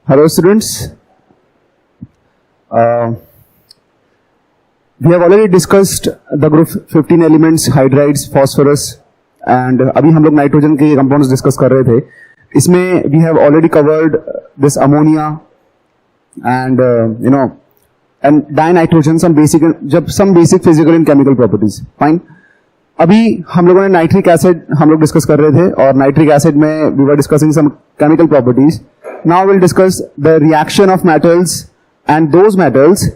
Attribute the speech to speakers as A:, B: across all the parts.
A: Hello students, we have already discussed the group 15 elements, hydrides, phosphorus and अभी हम लोग nitrogen के compounds discuss कर रहे थे. इसमें we have already covered this ammonia and and dinitrogen, some basic physical and chemical properties. Fine. अभी हम लोगों ने नाइट्रिक एसिड हम लोग डिस्कस कर रहे थे और नाइट्रिक एसिड में we were discussing some chemical properties. Now we'll discuss the reaction of metals and those metals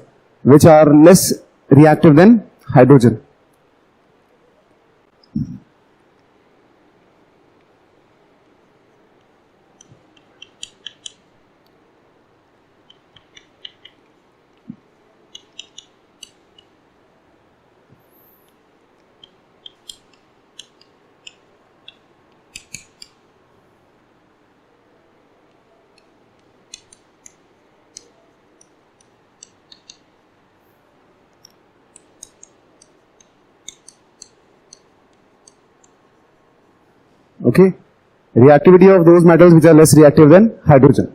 A: which are less reactive than hydrogen. Okay, reactivity of those metals which are less reactive than hydrogen.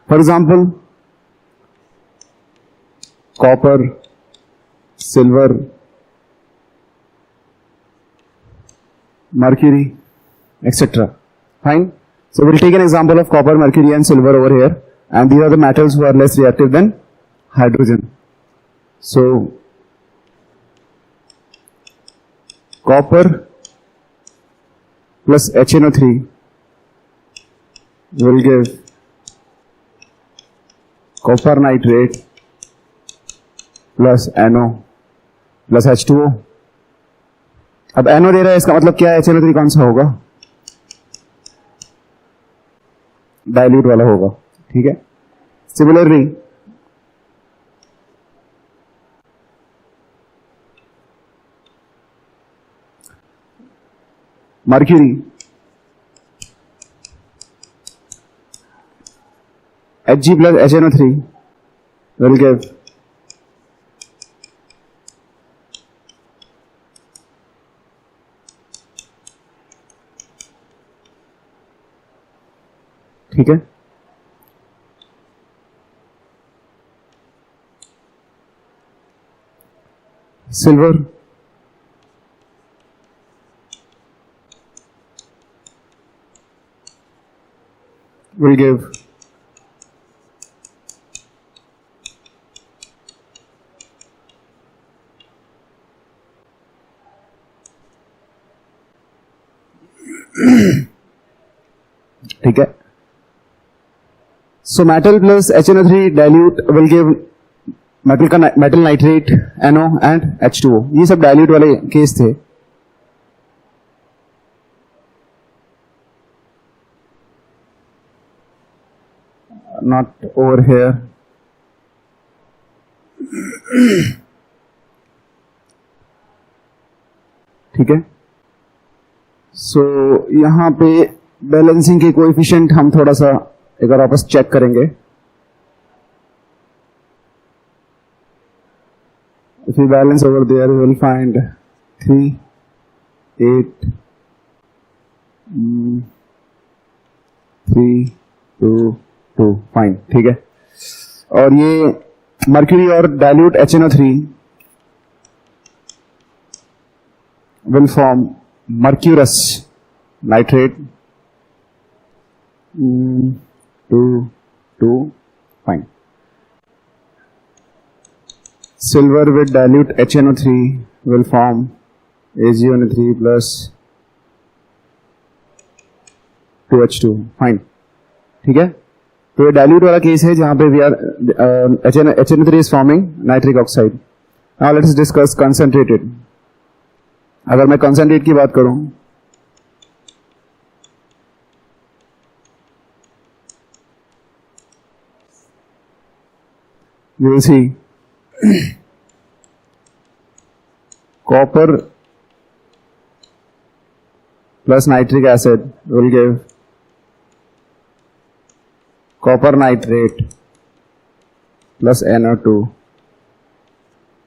A: For example, copper, silver, mercury, etc. Fine. So we'll take an example of copper, mercury and silver over here, and these are the metals who are less reactive than hydrogen. So copper plus HNO3 will give copper nitrate plus NO plus H2O. अब NO दे रहा है, इसका मतलब क्या है? HNO3 कौन सा होगा? डाइल्यूट वाला होगा. ठीक है. Similarly mercury Hg plus HNO3 will give ठीक है. सिल्वर will give ठीक है. So metal plus HNO3 dilute will give metal nitrate, NO and H2O. ये सब dilute वाले केस थे. Not over here. ठीक है. सो यहाँ पे बैलेंसिंग के कोएफिशिएंट हम थोड़ा सा एक बार वापस चेक करेंगे. If we balance over there, we will find 3, 8, 3, 2, 2. Fine. ठीक है. और ये मर्क्यूरी और dilute HNO3 will form mercurous nitrate. 2, 2. Fine. Silver with dilute HNO3 will form AgNO3 plus 2H2. Fine. ठीक है. तो ये डाइल्यूट वाला केस है जहां पे we are HNO3 is forming nitric oxide. Now let's discuss concentrated. अगर मैं कंसंट्रेट की बात करूं you will see copper plus nitric acid will give copper nitrate plus NO2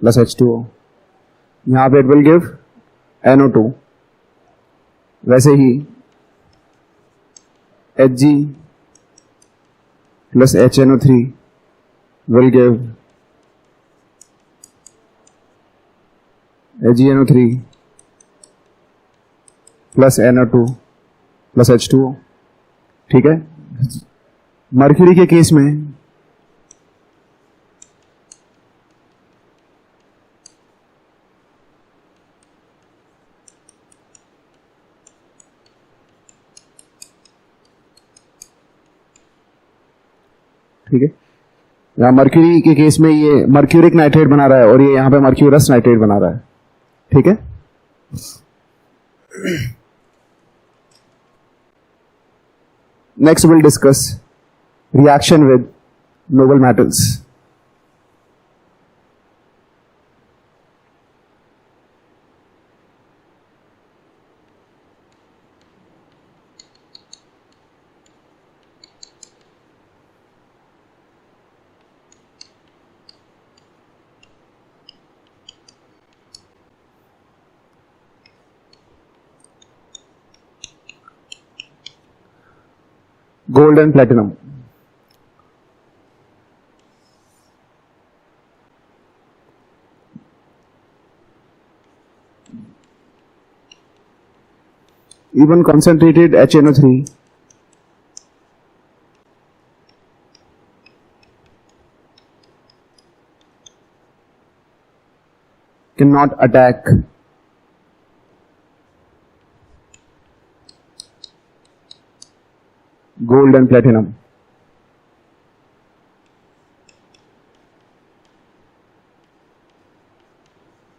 A: plus H2O. यहाँ पे it will give NO2. वैसे ही Hg plus HNO3 will give HgNO3 plus NO2 plus H2O. ठीक है, मर्क्यूरी के case में ठीक है, यहाँ मर्क्यूरी के केस में ये मर्क्यूरिक नाइट्रेट बना रहा है और ये यहाँ पे मर्क्यूरस नाइट्रेट बना रहा है. ठीक है, next will discuss reaction with noble metals. Gold and platinum. Even concentrated HNO3 cannot attack gold and platinum.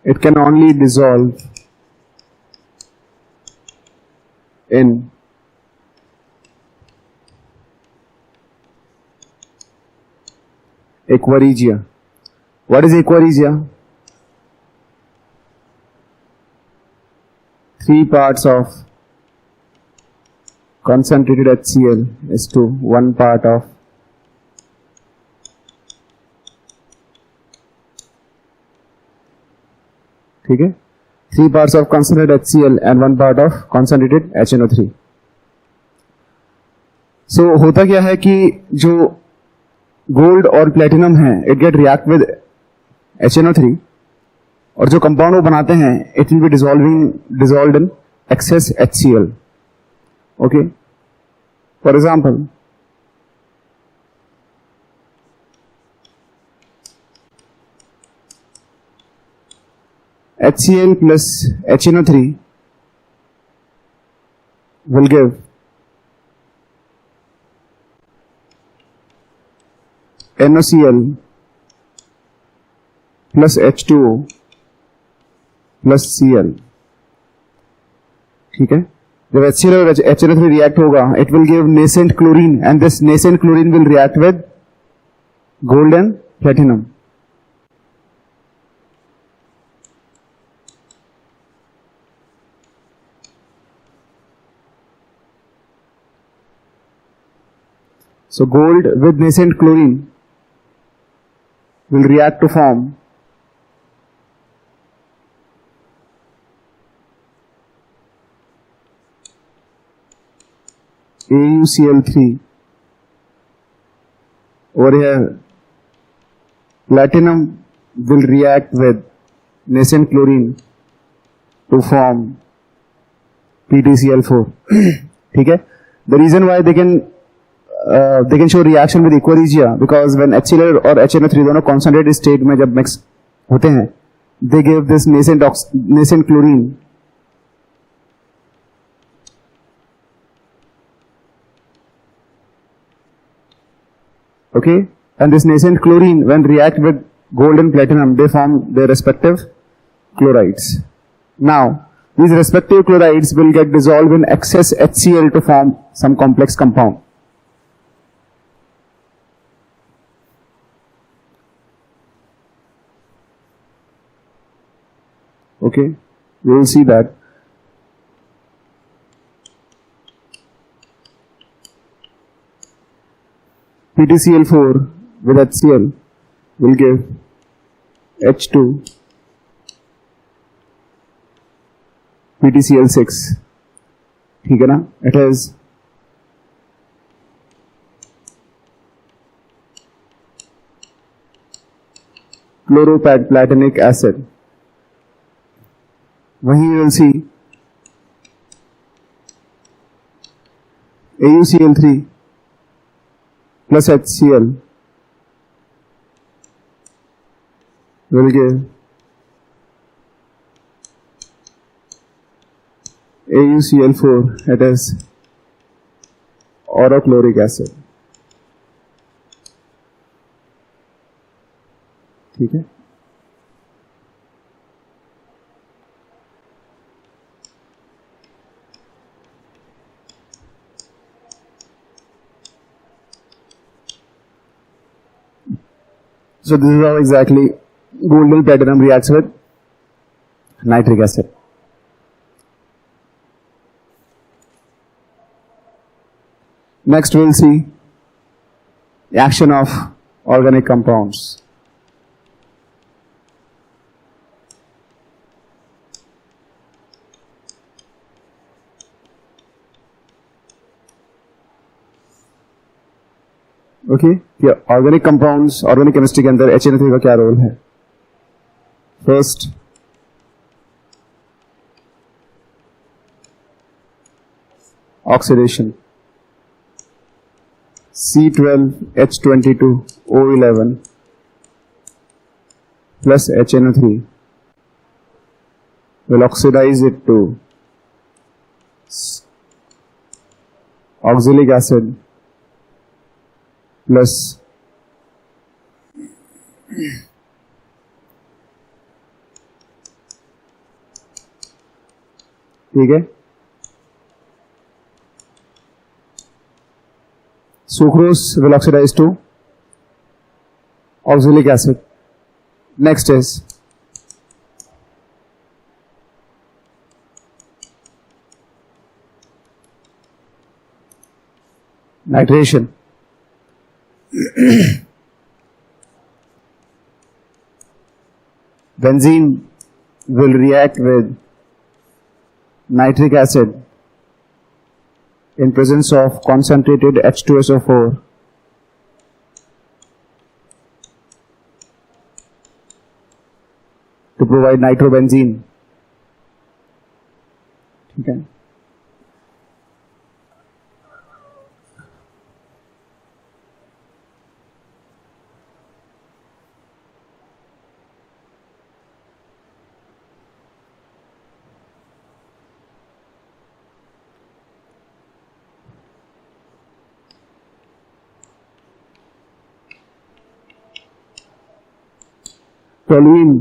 A: It can only dissolve in aquaregia. What is aquaregia? 3 parts of concentrated HCl is to 1 part of ठीक है, 3 parts of concentrated HCl and 1 part of concentrated HNO3. So होता क्या है कि जो gold और platinum है it get react with HNO3 और जो कंपाउंड वो बनाते हैं it will be dissolved in excess HCl. Okay, for example, HCl plus HNO3 will give NaCl plus H2O plus Cl. ठीक है, जब HCl और HNO3 रिएक्ट होगा it will give nascent chlorine and this nascent chlorine will react with gold and platinum. So gold with nascent chlorine will react to form AuCl3. Over here, platinum will react with nascent chlorine to form PtCl4. ठीक है? The reason why they can show reaction with aquaregia because when HCl और HNO3 दोनों concentrated state में जब mix होते हैं, they give this nascent chlorine. Okay, and this nascent chlorine when react with gold and platinum they form their respective chlorides. Now these respective chlorides will get dissolved in excess HCl to form some complex compound. Okay, you will see that PtCl4 with HCl will give H2 PtCl6. ठीक है ना? It is chloroplatinic acid. वहीं you will see AuCl3 plus HCl will give AuCl4, it is orochloric acid. ठीक है. So this is how exactly golden platinum reacts with nitric acid. Next we'll see the action of organic compounds. Okay, ये organic compounds, organic chemistry के अंदर HNO3 का क्या role है? First, oxidation, C12H22O11 plus HNO3 will oxidize it to oxalic acid plus ठीक है, sucrose will oxidize to oxalic acid. Next is nitration. Benzene will react with nitric acid in presence of concentrated H2SO4 to provide nitrobenzene. ठीक है. Toluene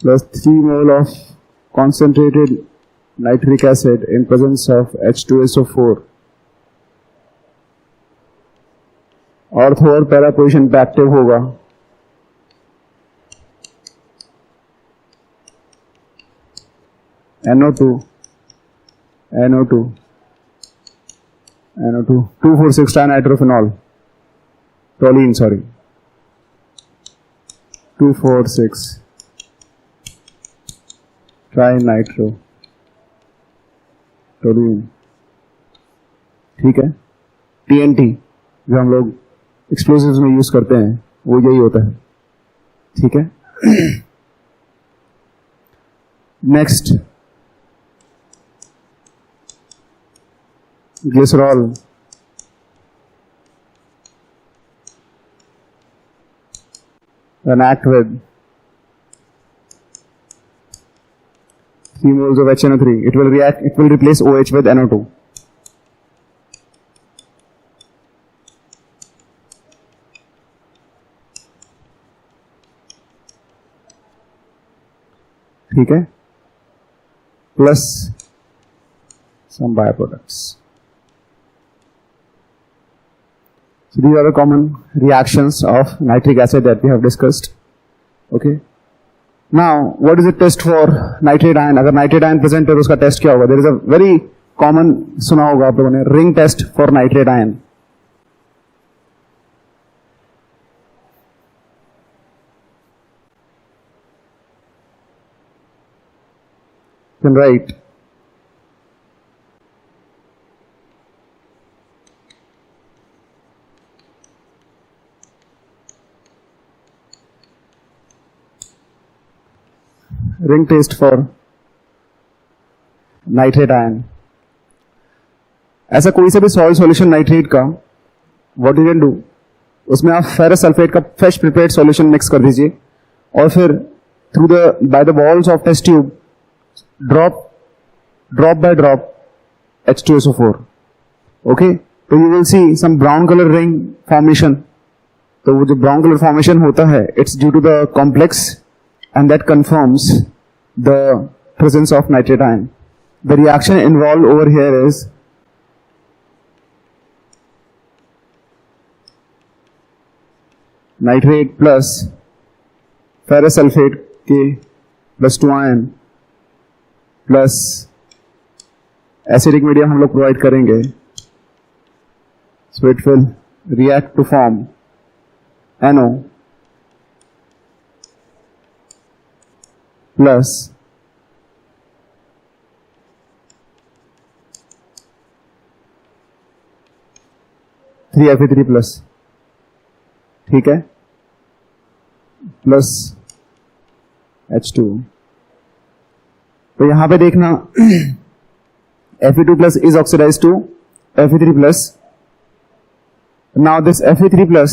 A: plus 3 mole of concentrated nitric acid in presence of H2SO4 ortho और para position पे active होगा. NO2 2,4,6 triनिट्रोफेनॉल, टोलीन sorry 2,4,6 ट्राइनाइट्रो टोलीन. ठीक है. TNT जो हम लोग एक्सप्लोसिव्स में यूज करते हैं वो यही होता है. ठीक है. Next, glycerol react with 3 moles of HNO3. It will replace OH with NO2. ठीक है. Plus some byproducts. So these are the common reactions of nitric acid that we have discussed. Okay. Now, what is the test for nitrate ion? अगर nitrate ion present है तो उसका test क्या होगा? There is a very common, सुना होगा आप लोगों ने, ring test for nitrate ion. Then write ring test for nitrate ion. ऐसा कोई सा भी सॉइल सॉल्यूशन नाइट्रेट का, व्हाट यू कैन डू, उसमें आप फेरस सल्फेट का फ्रेश प्रिपेयर्ड सॉल्यूशन मिक्स कर दीजिए और फिर through the by the walls of test tube drop by drop H2SO4. Okay, तो you will see some brown colour ring formation. तो वो जो ब्राउन कलर फॉर्मेशन होता है, it's due to the complex and that confirms the presence of nitrate ion. The reaction involve over here is nitrate plus ferrous sulphate के +2 ion plus acidic medium हम लोग provide करेंगे. So it will react to form NO plus Fe3 plus, ठीक है, plus H2. तो यहां पे देखना Fe2 plus is oxidized to Fe3 plus. Now this Fe3 plus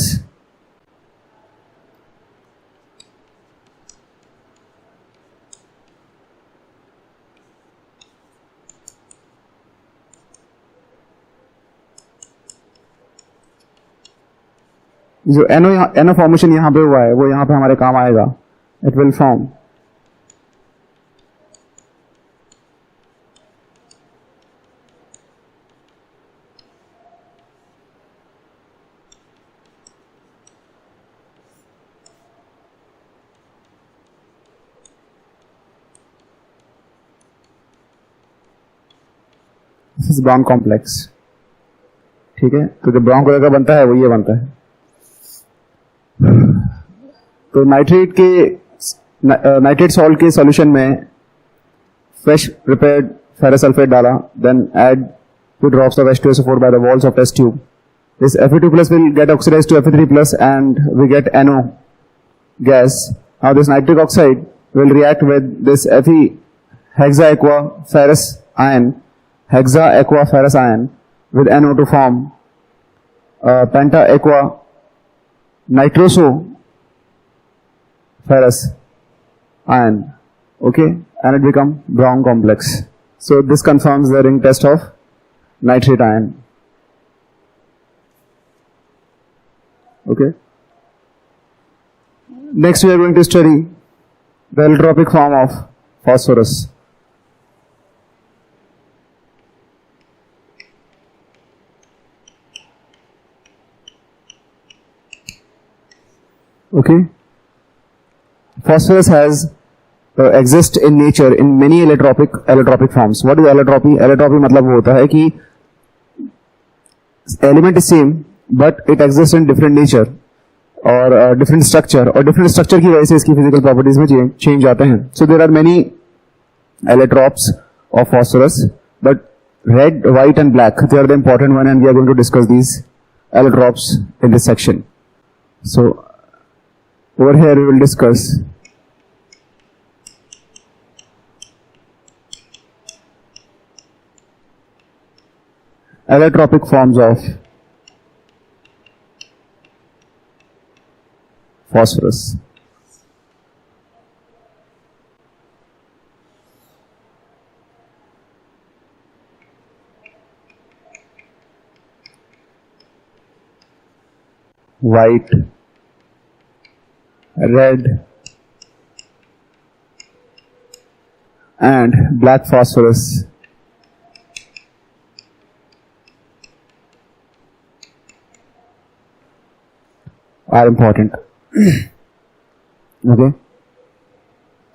A: जो NO फॉर्मेशन यहां पे हुआ है वो यहां पे हमारे काम आएगा. It will form brown complex. ठीक है, तो जो ब्राउन कलर का बनता है वो ये बनता है. तो नाइट्रेट सॉल्ट के सॉल्यूशन में फ्रेश प्रिपेयर्ड फेरस सल्फेट डाला, then add 2 drops of H2SO4 by the walls of test tube. This Fe2 plus will get oxidized to Fe3 plus and we get NO gas. Now this nitric oxide will react with this Fe hexaaqua ferrous ion with NO to form penta aqua nitroso ferrous ion. Okay, and it become brown complex. So this confirms the ring test of nitrate ion. Okay, next we are going to study the allotropic form of phosphorus. Okay, phosphorus has exist in nature in many allotropic forms. What is allotropy? Allotropy मतलब वो होता है कि element is same but it exists in different nature और different structure, और different structure की वजह से इसकी physical properties में change आते हैं. So there are many allotropes of phosphorus, but red, white and black, they are the important one, and we are going to discuss these allotropes in this section. So over here we will discuss allotropic forms of phosphorus. White, red and black phosphorus are important. Okay,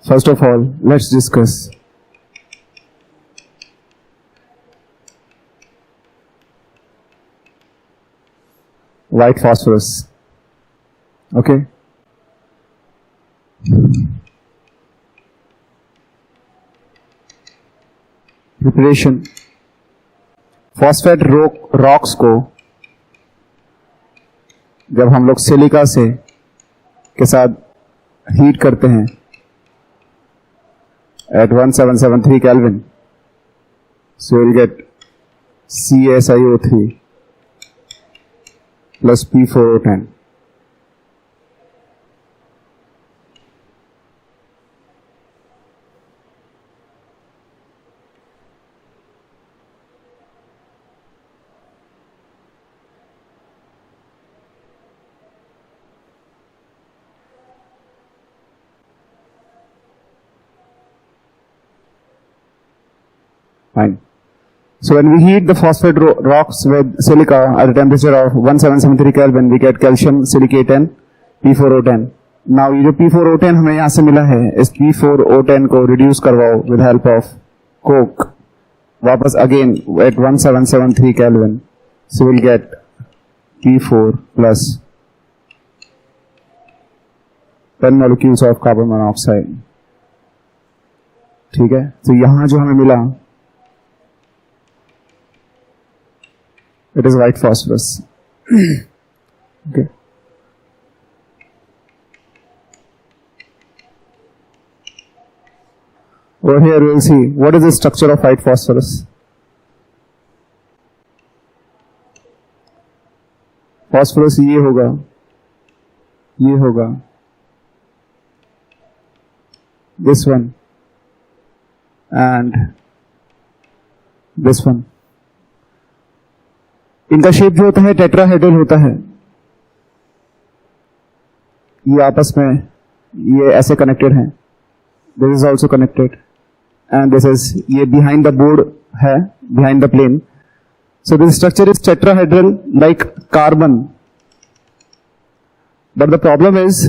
A: first of all let's discuss white phosphorus. Okay, preparation. Phosphate rocks को जब हम लोग silica से के साथ heat करते हैं at 1773 Kelvin. So you'll get CaSiO3 plus P4O10. Fine. So when we heat the phosphate rocks with silica at a temperature of 1773 Kelvin, we get calcium silicate and P4O10. Now ये जो P4O10 हमें यहाँ से मिला है, इस P4O10 को reduce करवाओ with help of coke. वापस again at 1773 Kelvin. So we'll get P4 plus 10 molecules of carbon monoxide. ठीक है, तो यहाँ जो हमें मिला it is white phosphorus. Okay. Over here we will see what is the structure of white phosphorus. Phosphorus ये होगा, this one and this one. इनका शेप जो होता है टेट्राहेड्रल होता है, ये आपस में ये ऐसे कनेक्टेड हैं, this is also connected and this is ये बिहाइंड द बोर्ड है, behind the plane. So this structure is tetrahedral like carbon, but the problem is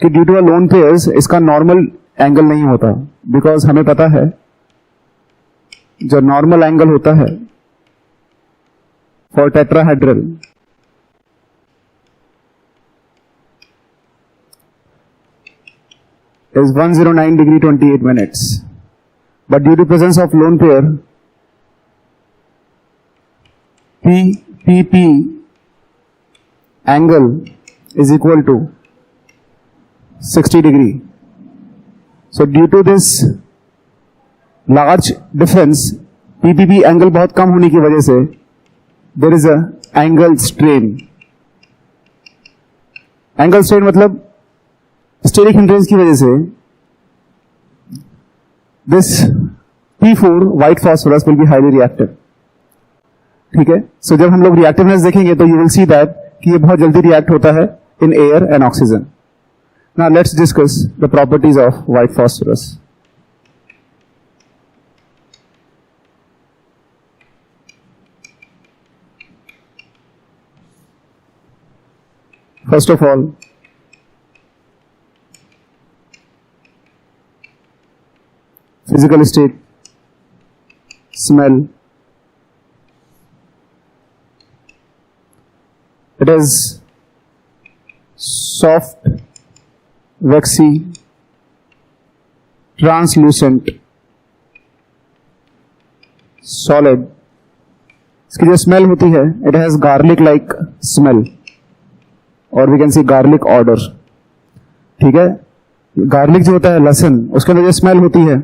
A: कि due to a lone pairs इसका नॉर्मल एंगल नहीं होता, because हमें पता है जो नॉर्मल एंगल होता है for tetrahedral is 109 degree 28 minutes, but due to presence of lone pair PP angle is equal to 60 degree. So due to this large difference, PPP angle बहुत कम होने की वजह से there is a angle strain. Angle strain मतलब steric hindrance की वजह से this P4 white phosphorus will be highly reactive. ठीक है, so जब हम लोग reactiveness देखेंगे तो you will see that कि ये बहुत जल्दी react होता है in air and oxygen. Now let's discuss the properties of white phosphorus. First of all, physical state, smell. It is soft, waxy, translucent, solid. इसकी जो स्मेल होती है, it has garlic like smell. और we can see garlic odour. ठीक है, garlic जो होता है लहसुन, उसके अंदर जो स्मेल होती है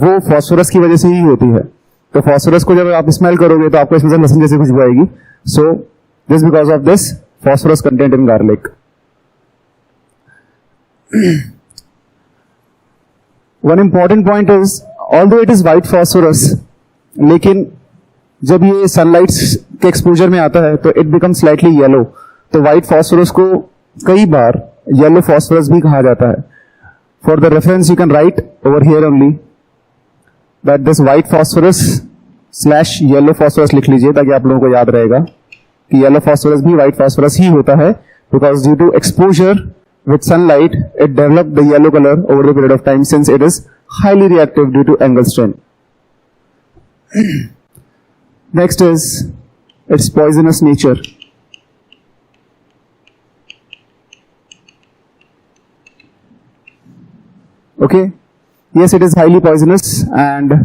A: वो फॉस्फोरस की वजह से ही होती है. तो फॉस्फोरस को जब आप स्मेल करोगे तो आपको इसमें से लहसुन जैसी खुशबू आएगी. So this because of this phosphorus content in garlic. One important point is although it is white phosphorus, लेकिन जब ये सनलाइट के एक्सपोजर में आता है तो इट बिकम स्लाइटली येलो. तो व्हाइट फॉस्फोरस को कई बार येलो फॉस्फोरस भी कहा जाता है. For the reference you can write over here only that this white phosphorus slash yellow phosphorus लिख लीजिए, ताकि आप लोगों को याद रहेगा कि येलो फॉस्फोरस भी व्हाइट फॉस्फोरस ही होता है, because due to exposure with sunlight it developed the yellow color over the period of time since it is highly reactive due to angle strain. Next is its poisonous nature. Okay, yes it is highly poisonous and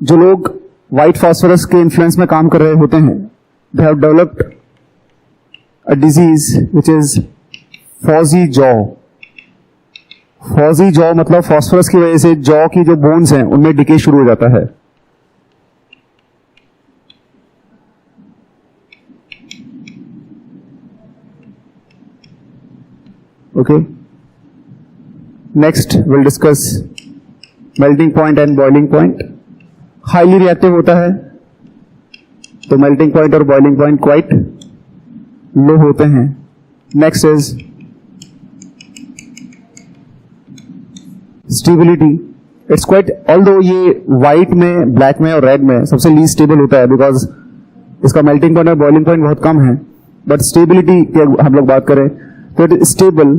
A: जो लोग white phosphorus के influence में काम कर रहे होते हैं, they have developed a disease which is fuzzy jaw. Phossy jaw मतलब फॉस्फोरस की वजह से जॉ की जो बोन्स हैं उनमें डिके शुरू हो जाता है. Okay, next will discuss melting point and boiling point. Highly reactive होता है तो मेल्टिंग पॉइंट और बॉइलिंग पॉइंट क्वाइट लो होते हैं. Next is stability. It's quite, although ये व्हाइट में, ब्लैक में और रेड में सबसे लीस्ट स्टेबल होता है बिकॉज इसका मेल्टिंग पॉइंट और बॉइलिंग पॉइंट बहुत कम है. बट स्टेबिलिटी की हम लोग बात करें तो it is stable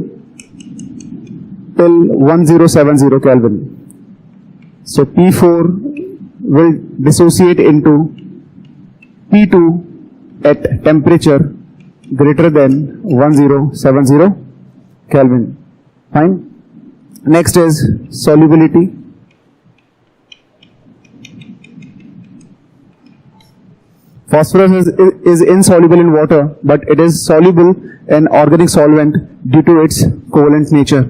A: till 1070 Kelvin. So P4 will dissociate into P2 at temperature greater than 1070 Kelvin. Fine. Next is solubility. Phosphorus is insoluble in water, but it is soluble in organic solvent due to its covalent nature.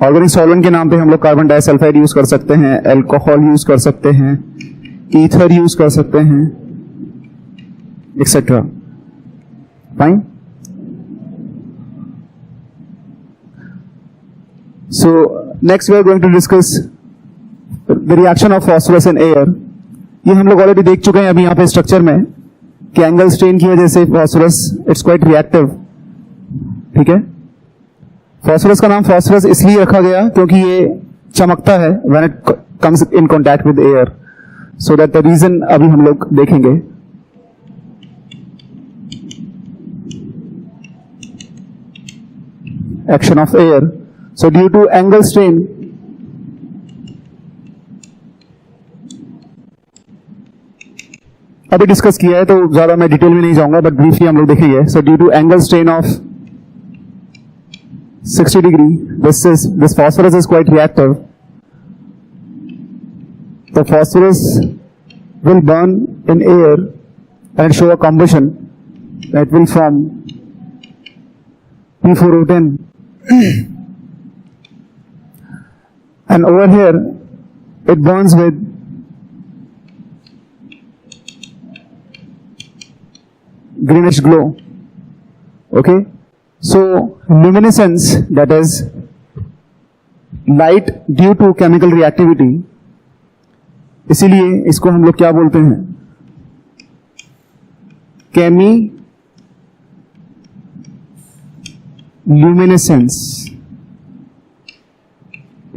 A: Organic solvent के नाम पे हम लोग carbon disulphide use कर सकते हैं, alcohol use कर सकते हैं, ईथर यूज कर सकते हैं, etcetera. Fine. So next we are going to discuss the reaction of phosphorus in air. ये हम लोग ऑलरेडी देख चुके हैं अभी यहाँ पे स्ट्रक्चर में कि एंगल स्ट्रेन की वजह से फॉस्फोरस इट्स क्वाइट रिएक्टिव. ठीक है. फॉस्फोरस का नाम फॉस्फोरस इसलिए रखा गया क्योंकि ये चमकता है when it comes in contact with air. So that the reason अभी हम लोग देखेंगे. Action of air. So due to angle strain अभी डिस्कस किया है तो ज्यादा मैं डिटेल में नहीं जाऊंगा, बट ब्रीफली हम लोग देखेंगे. So due to angle strain of 60 degree, this phosphorus is quite reactive. The phosphorus will burn in air and show a combustion that will form P4O10. And over here it burns with greenish glow. Okay. So luminescence, that is light due to chemical reactivity, इसीलिए इसको हम लोग क्या बोलते हैं, केमी luminescence.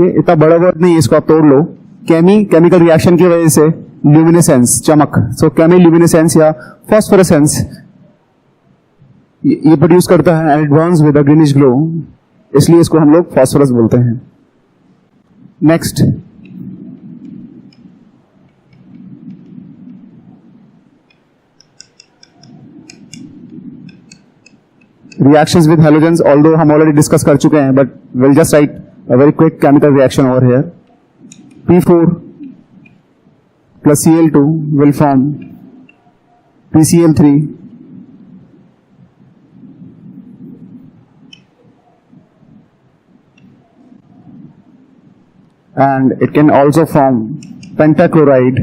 A: इतना बड़ा वर्ड नहीं है, इसको आप तोड़ लो. केमी केमिकल रिएक्शन की वजह से, ल्यूमिनेसेंस चमक. सो केमी ल्यूमिनेसेंस या फॉस्फोरेसेंस ये प्रोड्यूस करता है and it Burns with a greenish glow, इसलिए इसको हम लोग फॉस्फोरस बोलते हैं. Next, reactions with halogens. Although हम ऑलरेडी डिस्कस कर चुके हैं, but will just right a very quick chemical reaction over here. P4 plus Cl2 will form PCl3. And it can also form pentachloride,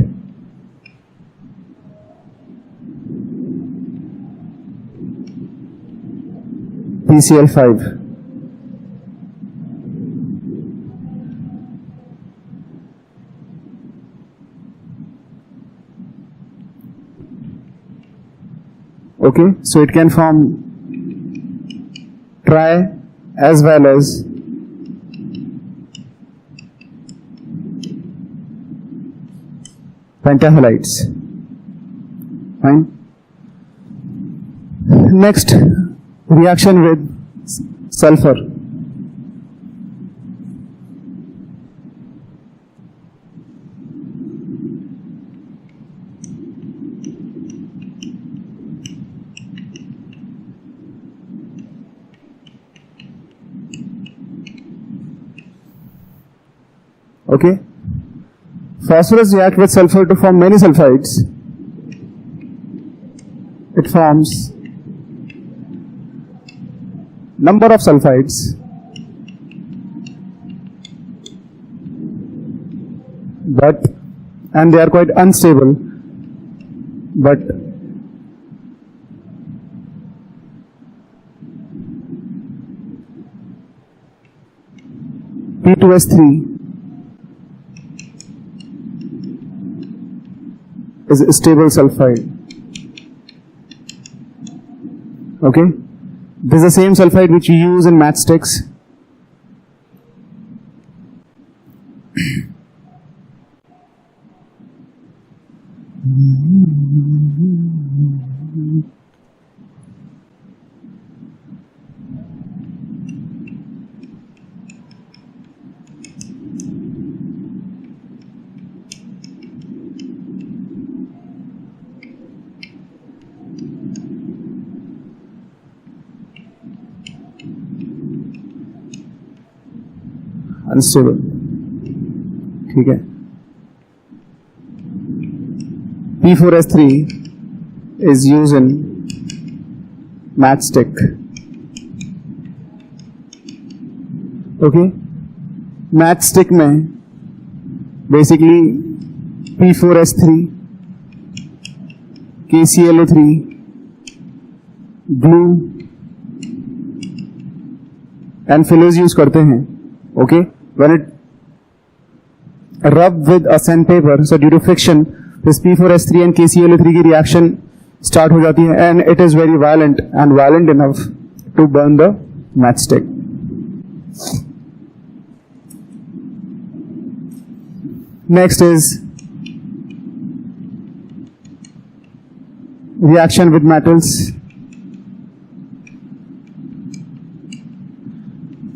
A: PCl5. Okay, so it can form tri as well as pentahalides. Fine. Next, reaction with sulfur. Okay. Phosphorus reacts with sulfur to form many sulfides. It forms number of sulfides and they are quite unstable, but P2S3 is a stable sulfide. Okay, this is the same sulfide which you use in matchsticks. Unstable. ठीक है. P4S3 is used in matchstick. Okay, matchstick में basically P4S3, KClO3, glue and fillers use करते हैं. Okay, when it rub with a sandpaper, so due to friction, this P4S3 and KClO3 की reaction start हो जाती है, and it is very violent and violent enough to burn the matchstick. Next is reaction with metals.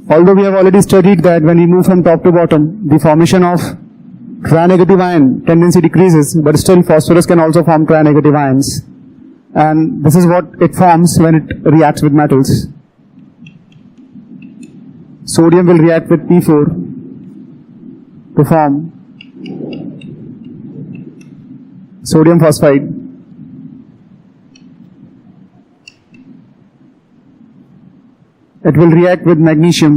A: Although we have already studied that when we move from top to bottom, the formation of tri-negative ion tendency decreases, but still phosphorus can also form tri-negative ions. And this is what it forms when it reacts with metals. Sodium will react with P4 to form sodium phosphide. It will react with magnesium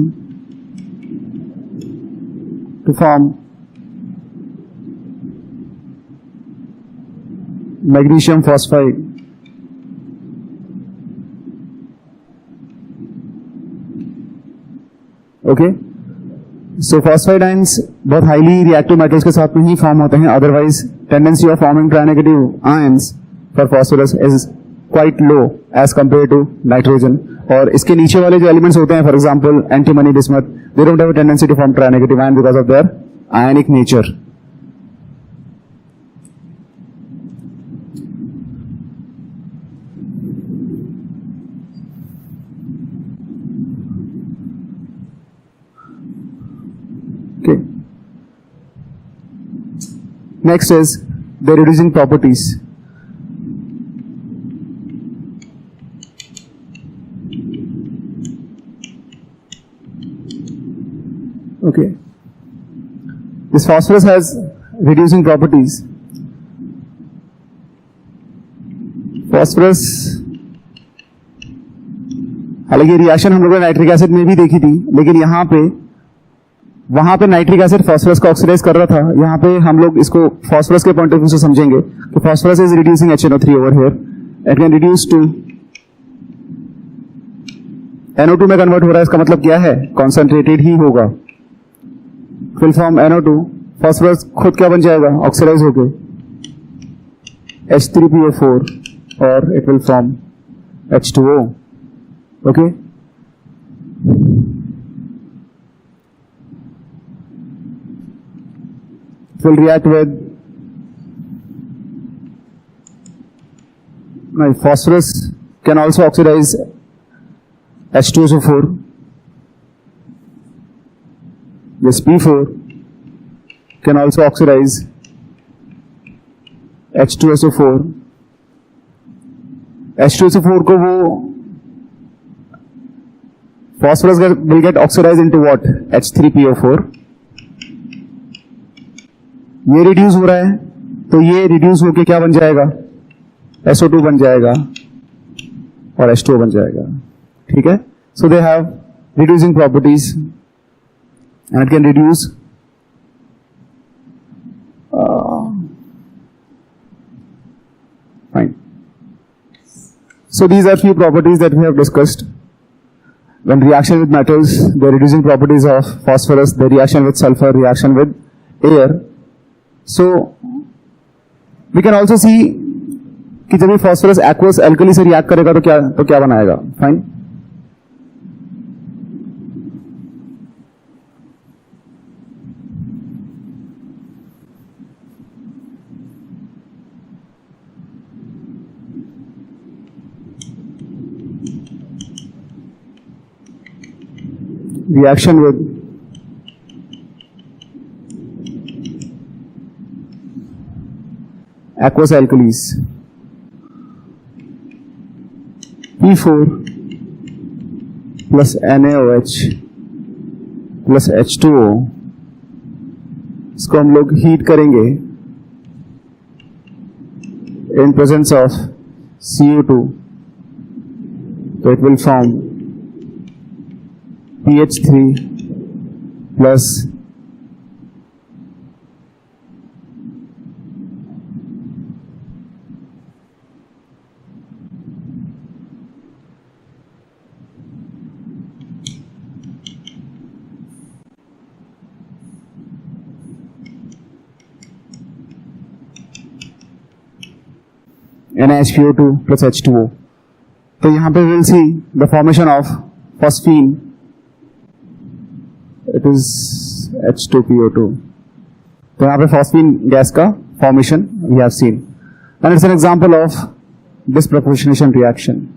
A: to form magnesium phosphide. Okay, so phosphide ions बहुत highly reactive metals के साथ में ही form होते हैं. Otherwise, tendency of forming tri-negative ions for phosphorus is quite low as compared to nitrogen. और इसके नीचे वाले जो एलिमेंट्स होते हैं, for example antimony, bismuth, they don't have a tendency to form tri negative ion because of their ionic nature. Okay. Next is the reducing properties. Okay, this phosphorus has reducing properties. Phosphorus, हालांकि reaction हम लोगों ने nitric acid में भी देखी थी, लेकिन यहाँ पे वहां पे नाइट्रिक एसिड फास्फोरस को ऑक्सीडाइज कर रहा था. यहाँ पे हम लोग इसको फास्फोरस के पॉइंट ऑफ व्यू से समझेंगे कि phosphorus is reducing HNO3 over here. It can reduce to NO2 में कन्वर्ट हो रहा है. इसका मतलब क्या है? कॉन्सेंट्रेटेड ही होगा. Will form NO2. फास्फोरस खुद क्या बन जाएगा? ऑक्सीडाइज होके H3PO4 और it will form H2O. Okay, will react with phosphorus can also oxidize H2SO4. This P4 can also oxidize H2SO4. H2SO4 को वो phosphorus will get oxidized into what? H3PO4. ये reduce हो रहा है तो ये रिड्यूस होके क्या बन जाएगा, SO2 बन जाएगा और H2O बन जाएगा. ठीक है. So they have reducing properties and it can reduce fine. So these are few properties that we have discussed. When reaction with metals, the reducing properties of phosphorus, the reaction with sulfur, reaction with air. So we can also see कि जब ये phosphorus aqueous alkali से react करेगा तो क्या बनाएगा. Fine. Reaction with aqueous alkalis, P4 plus NaOH plus H2O, इसको हम लोग हीट करेंगे in presence of CO2, तो it will form PH3 plus NaHPO2 plus H2O. तो यहाँ पे we'll see the formation of phosphine. It is H2PO2. तो यहाँ पे phosphine gas का formation we have seen, and it's an example of disproportionation reaction.